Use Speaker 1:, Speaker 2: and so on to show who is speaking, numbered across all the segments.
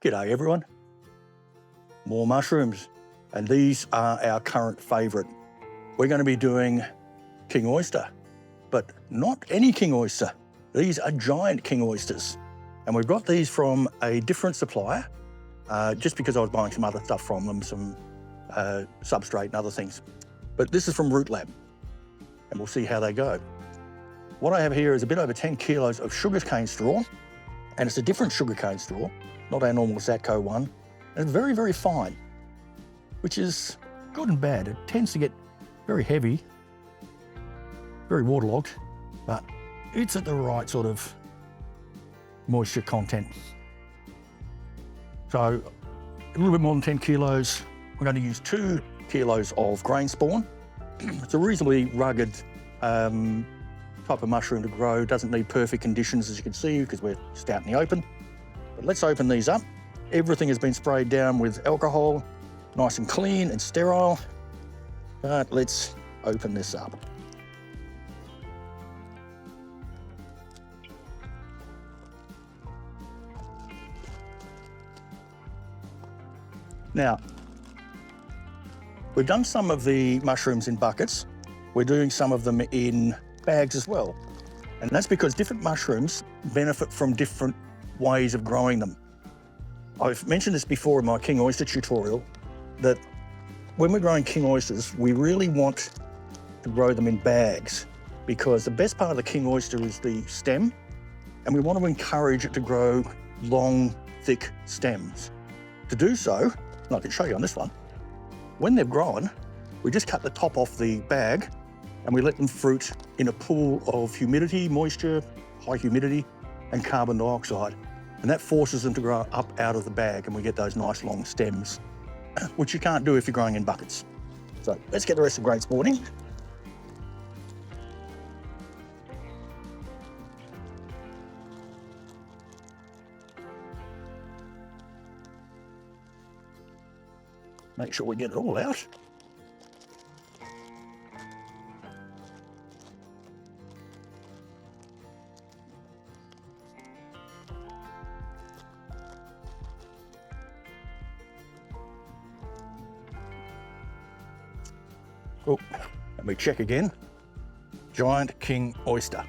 Speaker 1: G'day everyone. More mushrooms, and these are our current favourite. We're going to be doing King Oyster, but not any King Oyster. These are giant King Oysters, and we've got these from a different supplier, just because I was buying some other stuff from them, some substrate and other things. But this is from Root Lab, and we'll see how they go. What I have here is a bit over 10 kilos of sugarcane straw, and it's a different sugarcane straw, not our normal Zatco one. And it's very, very fine, which is good and bad. It tends to get very heavy, very waterlogged, but it's at the right sort of moisture content. So a little bit more than 10 kilos. We're going to use 2 kilos of grain spawn. It's a reasonably rugged type of mushroom to grow. Doesn't need perfect conditions, as you can see, because we're just out in the open. But let's open these up. Everything has been sprayed down with alcohol, nice and clean and sterile. But let's open this up. Now, we've done some of the mushrooms in buckets. We're doing some of them in bags as well. And that's because different mushrooms benefit from different ways of growing them. I've mentioned this before in my King Oyster tutorial, that when we're growing King Oysters, we really want to grow them in bags, because the best part of the King Oyster is the stem, and we want to encourage it to grow long, thick stems. To do so, and I can show you on this one, when they've grown, we just cut the top off the bag and we let them fruit in a pool of humidity, moisture, high humidity, and carbon dioxide. And that forces them to grow up out of the bag, and we get those nice long stems, which you can't do if you're growing in buckets. So let's get the rest of the grain spawning. Make sure we get it all out. Oh, let me check again. Giant King Oyster.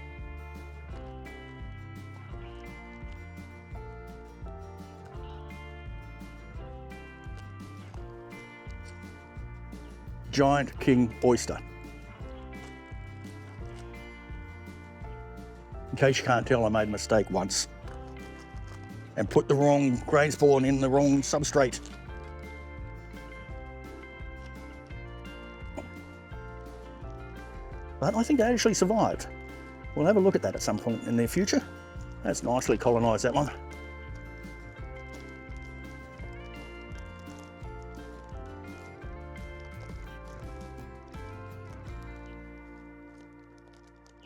Speaker 1: Giant King Oyster. In case you can't tell, I made a mistake once and put the wrong grain spawn in the wrong substrate. But I think they actually survived. We'll have a look at that at some point in the future. That's nicely colonised, that one.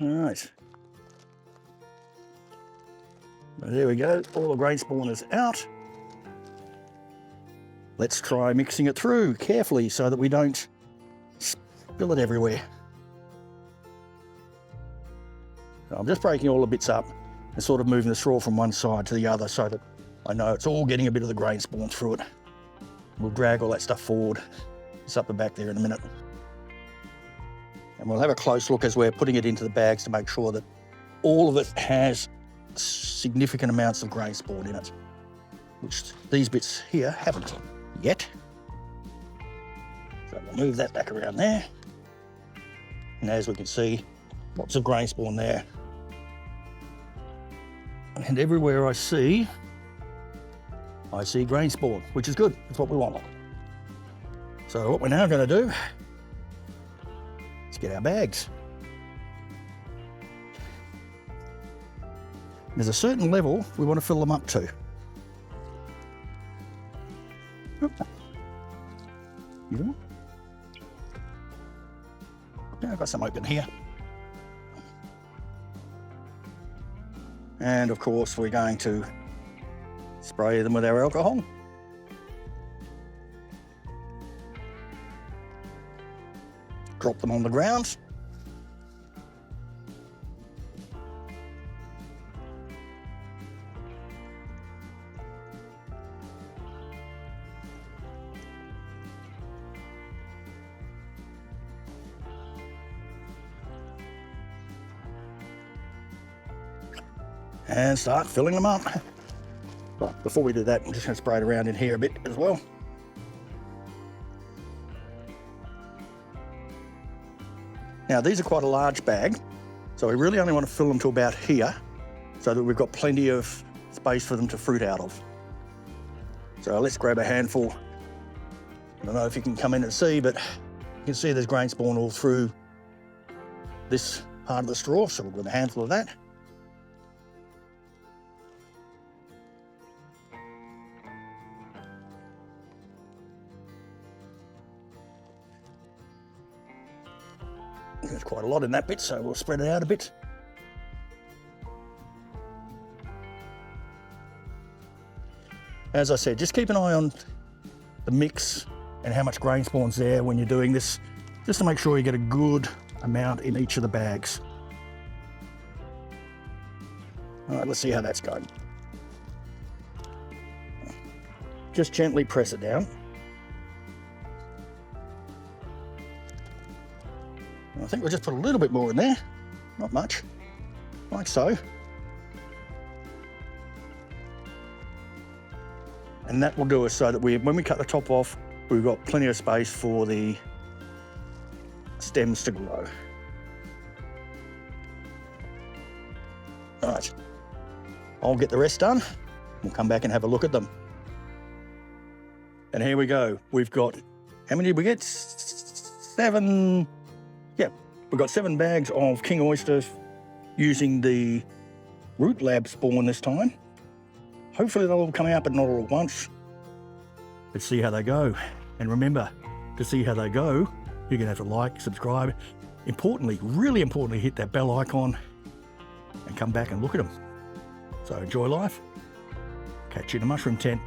Speaker 1: All right. Well, there we go, all the grain spawn is out. Let's try mixing it through carefully so that we don't spill it everywhere. I'm just breaking all the bits up and sort of moving the straw from one side to the other so that I know it's all getting a bit of the grain spawn through it. We'll drag all that stuff forward. It's up the back there in a minute. And we'll have a close look as we're putting it into the bags to make sure that all of it has significant amounts of grain spawn in it, which these bits here haven't yet. So we'll move that back around there. And as we can see, lots of grain spawn there. And everywhere I see grain spawn, which is good. That's what we want. So what we're now going to do is get our bags. There's a certain level we want to fill them up to. Yeah, I've got some open here. And of course, we're going to spray them with our alcohol. Drop them on the ground. and start filling them up. But before we do that, I'm just going to spray it around in here a bit as well. Now these are quite a large bag, so we really only want to fill them to about here so that we've got plenty of space for them to fruit out of. So let's grab a handful. I don't know if you can come in and see, but you can see there's grain spawn all through this part of the straw, so we'll grab a handful of that. There's quite a lot in that bit, so we'll spread it out a bit. As I said, just keep an eye on the mix and how much grain spawn's there when you're doing this, just to make sure you get a good amount in each of the bags. All right, let's see how that's going. Just gently press it down. I think we'll just put a little bit more in there, not much, like so. And that will do us so that when we cut the top off, we've got plenty of space for the stems to grow. All right, I'll get the rest done. We'll come back and have a look at them. And here we go. We've got, how many did we get? 7. Yeah, we've got 7 bags of King Oyster using the Root Lab spawn this time. Hopefully they'll all come out, but not all at once. Let's see how they go. And remember, to see how they go, you're gonna have to like, subscribe. Importantly, really importantly, hit that bell icon and come back and look at them. So enjoy life. Catch you in the mushroom tent.